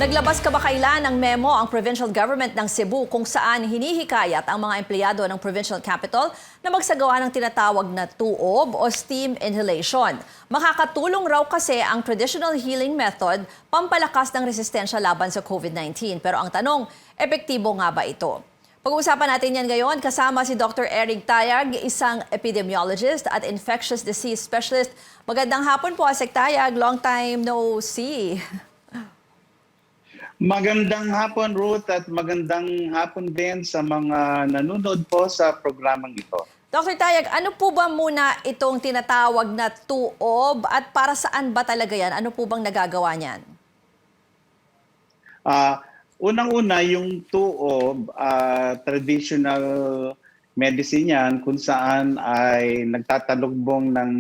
Naglabas kamakailan ng memo ang provincial government ng Cebu kung saan hinihikayat ang mga empleyado ng provincial capital na magsagawa ng tinatawag na tuob o steam inhalation. Makakatulong raw kasi ang traditional healing method pampalakas ng resistensya laban sa COVID-19. Pero ang tanong, epektibo nga ba ito? Pag-uusapan natin yan ngayon kasama si Dr. Eric Tayag, isang epidemiologist at infectious disease specialist. Magandang hapon po, Asek Tayag. Long time no see. Magandang hapon, Ruth, at magandang hapon din sa mga nanonood po sa programang ito. Dr. Tayag, ano po ba muna itong tinatawag na tuob at para saan ba talaga yan? Ano po bang nagagawa niyan? Unang-una, yung tuob, traditional medicine yan kung saan ay nagtatalugbong ng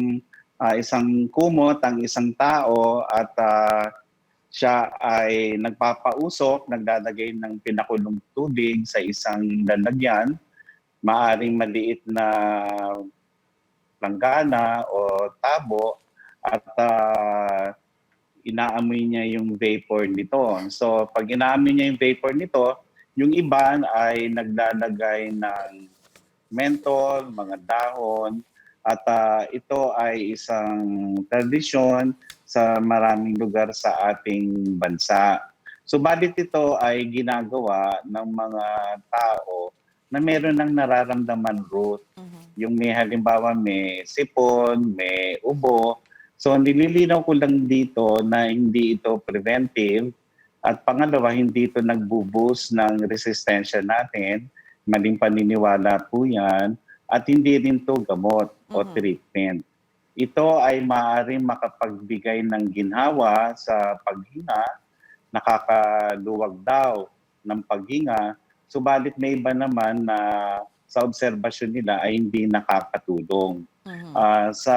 isang kumot ang isang tao at siya ay nagpapausok, naglalagay ng pinakulong tubig sa isang lalagyan, maaring maliit na planggana o tabo at inaamoy niya yung vapor nito. So pag inaamoy niya yung vapor nito, yung iba ay naglalagay ng mentol, mga dahon, at ito ay isang tradisyon sa maraming lugar sa ating bansa. Subalit ito ay ginagawa ng mga tao na meron ng nararamdaman root. Yung may halimbawa may sipon, may ubo. So nililinaw ko lang dito na hindi ito preventive at pangalawa hindi ito nagbo-boost ng resistensya natin. Maling paniniwala po yan at hindi rin ito gamot o treatment. Ito ay maaaring makapagbigay ng ginhawa sa paghinga, nakakaluwag daw ng paghinga, subalit may iba naman na sa obserbasyon nila ay hindi nakakatulong. Sa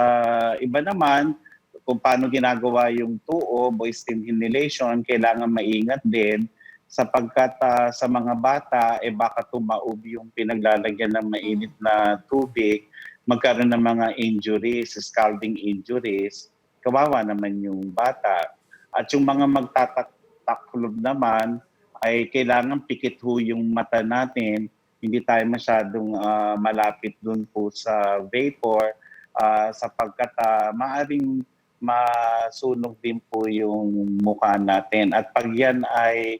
iba naman, kung paano ginagawa yung tuob o steam inhalation, kailangan maingat din sapagkat sa mga bata, baka tumaob yung pinaglalagyan ng mainit na tubig, magkaroon ng mga injuries, scalding injuries, kawawa naman yung bata. At yung mga magtataklob naman ay kailangan pikit ho yung mata natin, hindi tayo masyadong malapit dun po sa vapor sapagkat maaring masunog din po yung mukha natin. At pag yan ay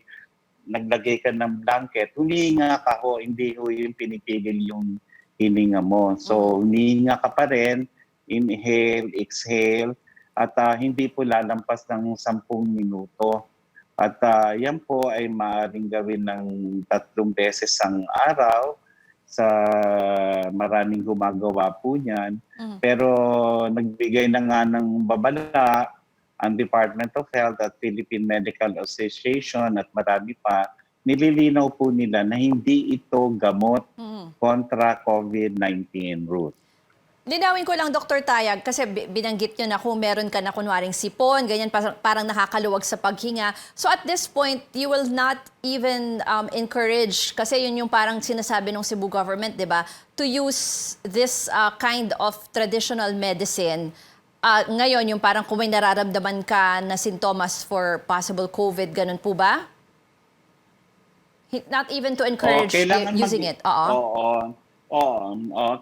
naglagay ka ng blanket, humihinga ka ho, hindi ho yung pinipigil yung hininga mo. So, hininga ka pa rin, inhale, exhale, at hindi po lalampas ng 10 minuto. At yan po ay maaaring gawin ng 3 beses ang araw sa maraming gumagawa po niyan. Pero nagbigay na nga ng babala ang Department of Health at Philippine Medical Association at marami pa, nililinaw po nila na hindi ito gamot kontra COVID-19, Ruth. Linawin ko lang, Dr. Tayag, kasi binanggit nyo na kung meron ka na kunwaring sipon, ganyan, parang nakakaluwag sa paghinga. So at this point, you will not even encourage, kasi yun yung parang sinasabi ng Cebu government, di ba, to use this kind of traditional medicine. Ngayon, yung parang kung may nararamdaman ka na sintomas for possible COVID, ganun po ba? Not even to encourage using it. Oo.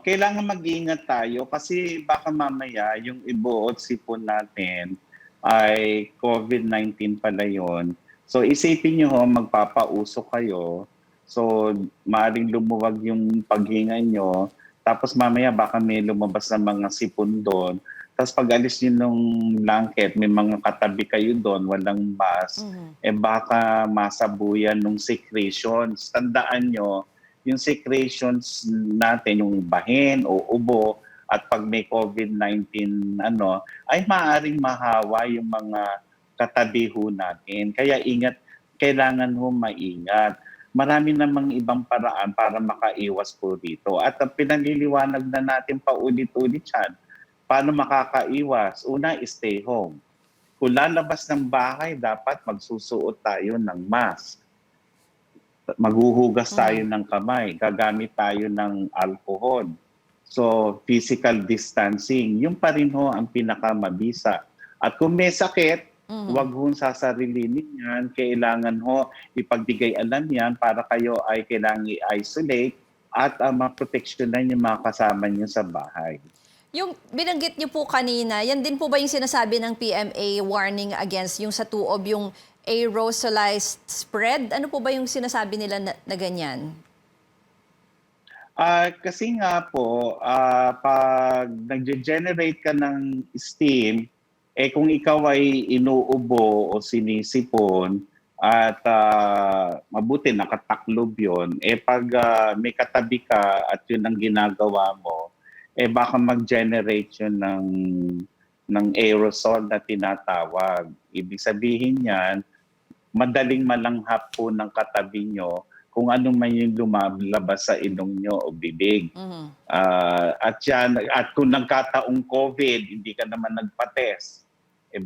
Kailangan mag-iingat tayo kasi baka mamaya yung ibuot sipon natin ay COVID-19 pala yun. So isipin nyo ho, magpapausok kayo. So maaaring lumuwag yung paghinga nyo. Tapos mamaya baka may lumabas na mga sipon doon. Tapos pag alis nyo nung blanket, may mga katabi kayo doon, walang mask, baka masabuyan ng secretions. Tandaan nyo, yung secretions natin, yung bahin o ubo, at pag may COVID-19, ay maaaring mahawa yung mga katabi ho natin. Kaya ingat, kailangan ho maingat. Marami namang ibang paraan para makaiwas po dito. At pinaliliwanag na natin paulit-ulit yan. Paano makakaiwas? Una, stay home. Kung lalabas ng bahay, dapat magsusuot tayo ng mask. Maghuhugas tayo ng kamay. Gagamit tayo ng alcohol. So, physical distancing. Yung pa rin ho ang pinakamabisa. At kung may sakit, Huwag ho sasarilinin yan. Kailangan ho ipagbigay alam yan para kayo ay kailangan i-isolate at maproteksyonan yung mga kasama niyo sa bahay. Yung binanggit niyo po kanina, yan din po ba yung sinasabi ng PMA warning against yung sa tuob, yung aerosolized spread? Ano po ba yung sinasabi nila na ganyan? Kasi nga po, pag nag-generate ka ng steam, kung ikaw ay inuubo o sinisipon at mabuti nakataklob yun, pag may katabi ka at yun ang ginagawa mo, baka mag-generate yun ng aerosol na tinatawag. Ibig sabihin yan, madaling malanghap po ng katabi nyo kung ano man yung lumalabas sa ilong nyo o bibig. At kung nagkataong COVID, hindi ka naman nagpa-test,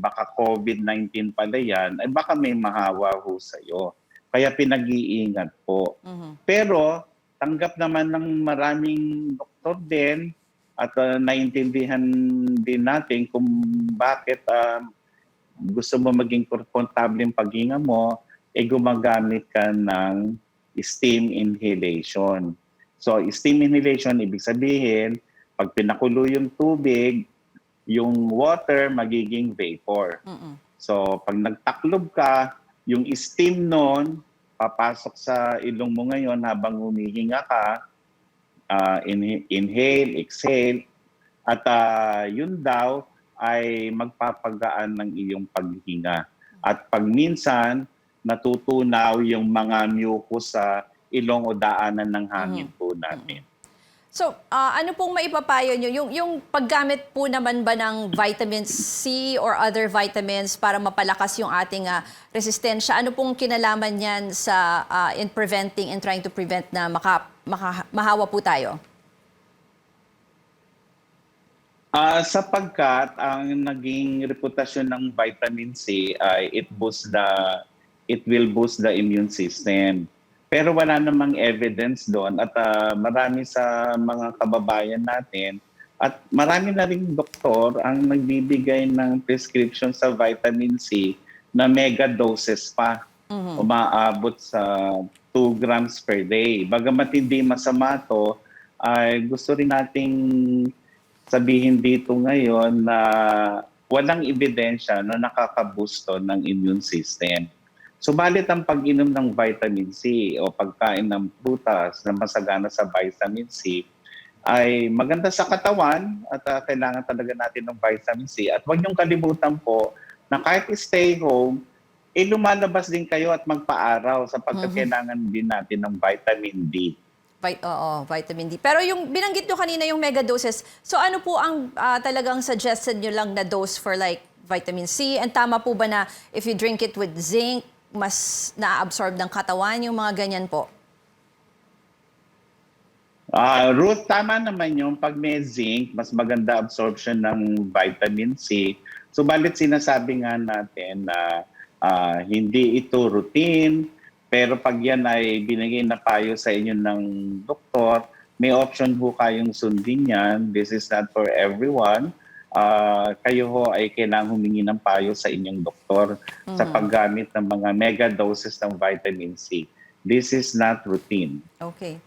baka COVID-19 pala yan, baka may mahawa ho sa'yo. Kaya pinag-iingat po. Pero tanggap naman ng maraming doktor din at naintindihan din natin kung bakit gusto mo maging komportable yung paghinga mo, gumagamit ka ng steam inhalation. So, steam inhalation, ibig sabihin, pag pinakulo yung tubig, yung water magiging vapor. So, pag nagtaklob ka, yung steam nun, papasok sa ilong mo ngayon habang humihinga ka, inhale, exhale, at yun daw ay magpapagaan ng iyong paghinga. At pag minsan, natutunaw yung mga mucus sa ilong o daanan ng hangin po natin. So, ano pong maipapayo nyo? Yung paggamit po naman ba ng vitamin C or other vitamins para mapalakas yung ating resistensya, ano pong kinalaman yan sa in preventing and trying to prevent na mahawa po tayo? Sapagkat ang naging reputasyon ng vitamin C ay it will boost the immune system. Pero wala namang evidence doon at marami sa mga kababayan natin at marami na ring doktor ang nagbibigay ng prescription sa vitamin C na mega doses pa. Umaabot sa 2 grams per day. Bagamat hindi masama to, ay gusto rin nating sabihin dito ngayon na walang ebidensya na nakakabusto ng immune system. Subalit ang pag-inom ng vitamin C o pagkain ng prutas na masagana sa vitamin C ay maganda sa katawan at kailangan talaga natin ng vitamin C. At huwag niyong kalimutan po na kahit stay home, lumalabas din kayo at magpa-araw sapagkat kailangan din natin ng vitamin D. Oo, vitamin D. Pero yung binanggit nyo kanina yung mega doses, so ano po ang talagang suggested nyo lang na dose for like vitamin C? And tama po ba na if you drink it with zinc, mas na-absorb ng katawan yung mga ganyan po? Ruth, tama naman yung pag may zinc, mas maganda absorption ng vitamin C. Subalit sinasabi nga natin na hindi ito routine, pero pag yan ay binigay na payo sa inyo ng doktor, may option ho kayong sundin yan. This is not for everyone. Kayo ho ay kailangang humingi ng payo sa inyong doktor sa paggamit ng mga mega doses ng vitamin C. This is not routine. Okay.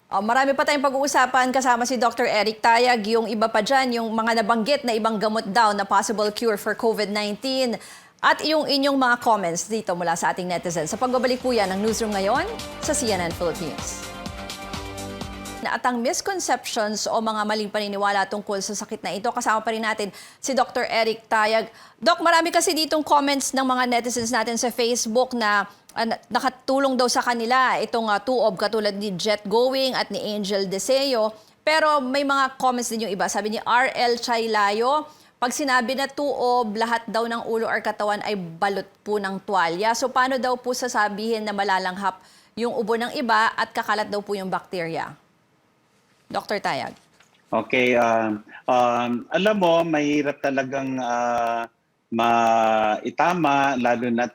Marami pa tayong pag-uusapan kasama si Dr. Eric Tayag. Yung iba pa dyan, yung mga nabanggit na ibang gamot daw na possible cure for COVID-19. At yung inyong mga comments dito mula sa ating netizens. Sa pagbabalik po yan ng Newsroom ngayon sa CNN Philippines. At ang misconceptions o mga maling paniniwala tungkol sa sakit na ito, kasama pa rin natin si Dr. Eric Tayag. Doc, marami kasi ditong comments ng mga netizens natin sa Facebook na nakatulong daw sa kanila itong tuob katulad ni Jet Going at ni Angel Deseo. Pero may mga comments din yung iba. Sabi ni RL Chaylayo, pag sinabi na tuob, lahat daw ng ulo or katawan ay balot po ng tuwalya. So paano daw po sasabihin na malalanghap yung ubo ng iba at kakalat daw po yung bakterya? Dr. Tayag. Okay. Alam mo, mahirap talagang maitama, lalo na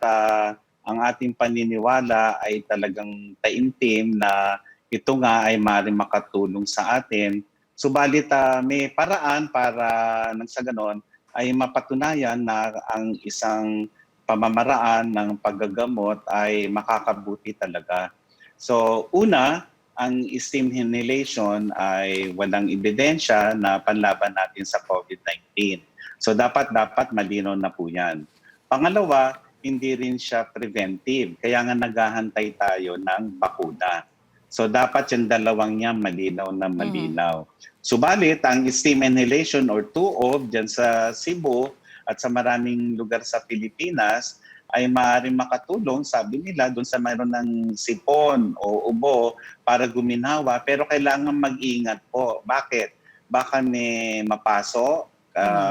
ang ating paniniwala ay talagang taimtim na ito nga ay maaaring makatulong sa atin. Subalit may paraan para nang sa ganon ay mapatunayan na ang isang pamamaraan ng paggagamot ay makakabuti talaga. So una, ang steam inhalation ay walang ebidensya na panlaban natin sa COVID-19. So dapat malinaw na po yan. Pangalawa, hindi rin siya preventive. Kaya nga naghahantay tayo ng bakuna. So dapat yung dalawang niya malinaw na malinaw. Subalit, ang steam inhalation or tuob dyan sa Cebu at sa maraming lugar sa Pilipinas ay maaaring makatulong, sabi nila, doon sa mayroon ng sipon o ubo para guminawa. Pero kailangan mag-ingat po. Bakit? Baka may mapaso,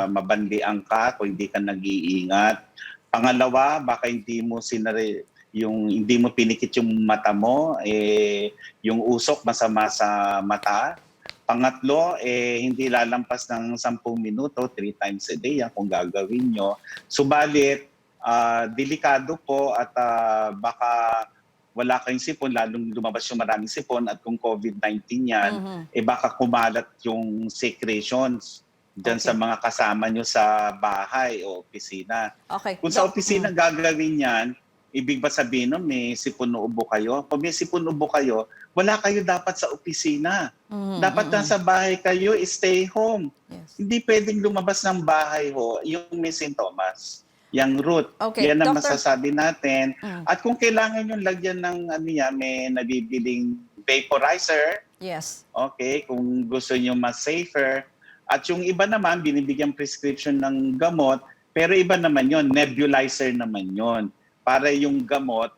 mabanlian ka kung hindi ka nag-iingat. Pangalawa, baka hindi mo hindi mo pinikit yung mata mo, yung usok masama sa mata. Pangatlo, hindi lalampas ng 10 minuto, 3 times a day yan kung gagawin nyo. Subalit, delikado po at baka wala kayong sipon, lalong lumabas yung maraming sipon at kung COVID-19 yan, baka kumalat yung secretions dyan sa mga kasama nyo sa bahay o opisina. Okay. Kung sa opisina gagawin yan, ibig ba sabihin nun, may sipon o ubo kayo? Kung may sipon o ubo kayo, wala kayo dapat sa opisina. Dapat nasa bahay kayo, stay home. Yes. Hindi pwedeng lumabas ng bahay ho, yung may sintomas. Yung root. Okay, Yan ang Doctor, masasabi natin. At kung kailangan yung lagyan ng may nabibiling vaporizer, yes. okay, kung gusto nyo mas safer. At yung iba naman, binibigyan prescription ng gamot, pero iba naman yon, nebulizer naman yon, para yung gamot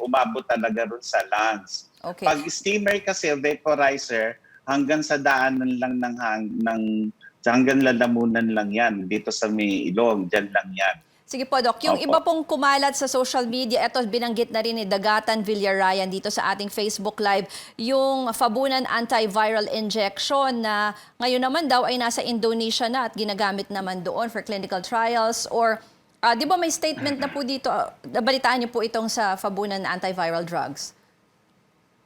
umabot talaga ron sa lungs. Okay. Pag steamer kasi, vaporizer, hanggang sa daanan lang hanggang lalamunan lang yan. Dito sa may ilong, dyan lang yan. Sige po, Doc. Yung iba pong kumalat sa social media, eto binanggit na rin ni Dagatan Villarayan dito sa ating Facebook Live, yung Fabunan antiviral injection na ngayon naman daw ay nasa Indonesia na at ginagamit naman doon for clinical trials. Or, di ba may statement na po dito, nabalitaan niyo po itong sa Fabunan antiviral drugs?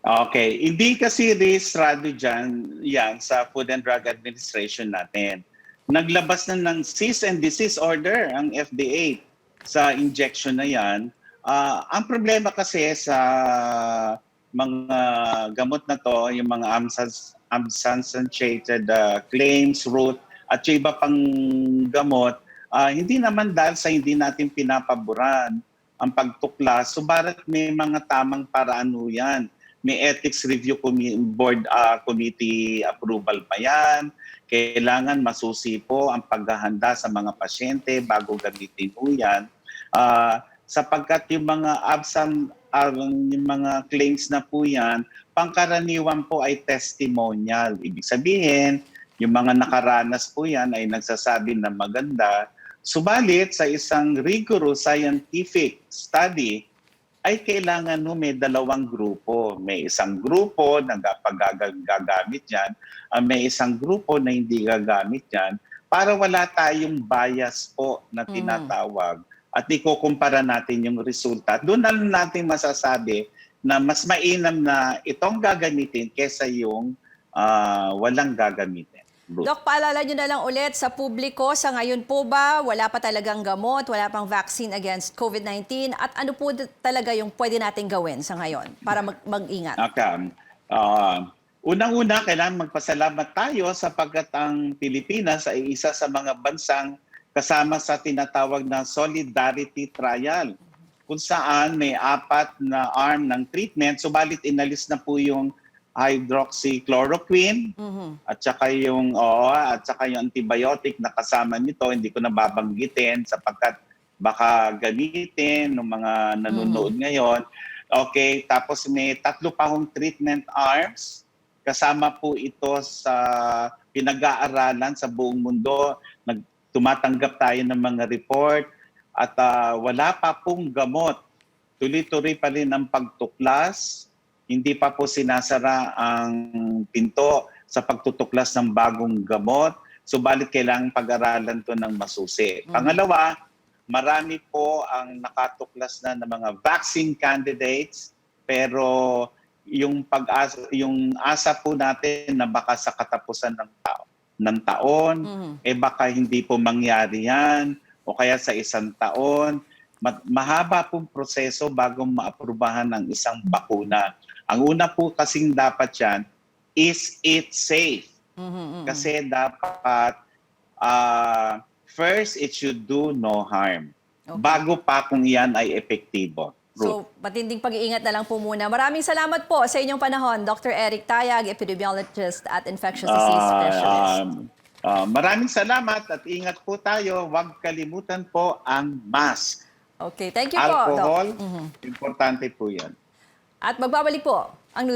Okay. Hindi kasi rehistrado dyan yan sa Food and Drug Administration natin. Naglabas na ng cease and desist order ang FDA sa injection na yan. Ang problema kasi sa mga gamot na to, yung mga unsubstantiated claims, root, at yung iba pang gamot, hindi naman dahil sa hindi natin pinapaboran ang pagtuklas, subalit may mga tamang paraan yan. May ethics review board committee approval pa yan. Kailangan masusi po ang paghahanda sa mga pasyente bago gamitin po yan. Sapagkat yung mga yung mga claims na po yan, pangkaraniwan po ay testimonial. Ibig sabihin, yung mga nakaranas po yan ay nagsasabi na maganda. Subalit sa isang rigorous scientific study, ay kailangan may dalawang grupo. May isang grupo na gagamit yan, may isang grupo na hindi gagamit yan, para wala tayong bias po na tinatawag at ikukumpara natin yung resulta. Doon na natin masasabi na mas mainam na itong gagamitin kesa yung walang gagamitin. Doc, paalala nyo na lang ulit sa publiko, sa ngayon po ba, wala pa talagang gamot, wala pang vaccine against COVID-19, at ano po talaga yung pwede natin gawin sa ngayon para mag-ingat? Okay. Unang-una, kailangan magpasalamat tayo sapagkat ang Pilipinas ay isa sa mga bansang kasama sa tinatawag na Solidarity Trial, kung saan may 4 na arm ng treatment, subalit inalis na po yung hydroxychloroquine at saka yung antibiotic na kasama nito, hindi ko nababanggitin sapagkat baka gamitin ng mga nanonood ngayon. Okay, tapos may 3 pa hong treatment arms. Kasama po ito sa pinag-aaralan sa buong mundo. Tumatanggap tayo ng mga report at wala pa pong gamot. Tuloy-tuloy pa rin ang pagtuklas. Hindi pa po sinasara ang pinto sa pagtutuklas ng bagong gamot. Subalit kailangang pag-aralan to ng masusi. Pangalawa, marami po ang nakatuklas na ng mga vaccine candidates, pero yung asa po natin na baka sa katapusan ng ng taon, baka hindi po mangyari yan, o kaya sa isang taon. Mahaba pong proseso bago maaprubahan ng isang bakuna. Ang una po kasing dapat yan, is it safe? Kasi dapat, first, it should do no harm. Okay. Bago pa kung yan ay epektibo. So, matinding pag-iingat na lang po muna. Maraming salamat po sa inyong panahon, Dr. Eric Tayag, epidemiologist at infectious disease specialist. Maraming salamat at ingat po tayo. Huwag kalimutan po ang mask. Okay, thank you po, Doc. Alcohol, importante po yan. At magbabalik po ang news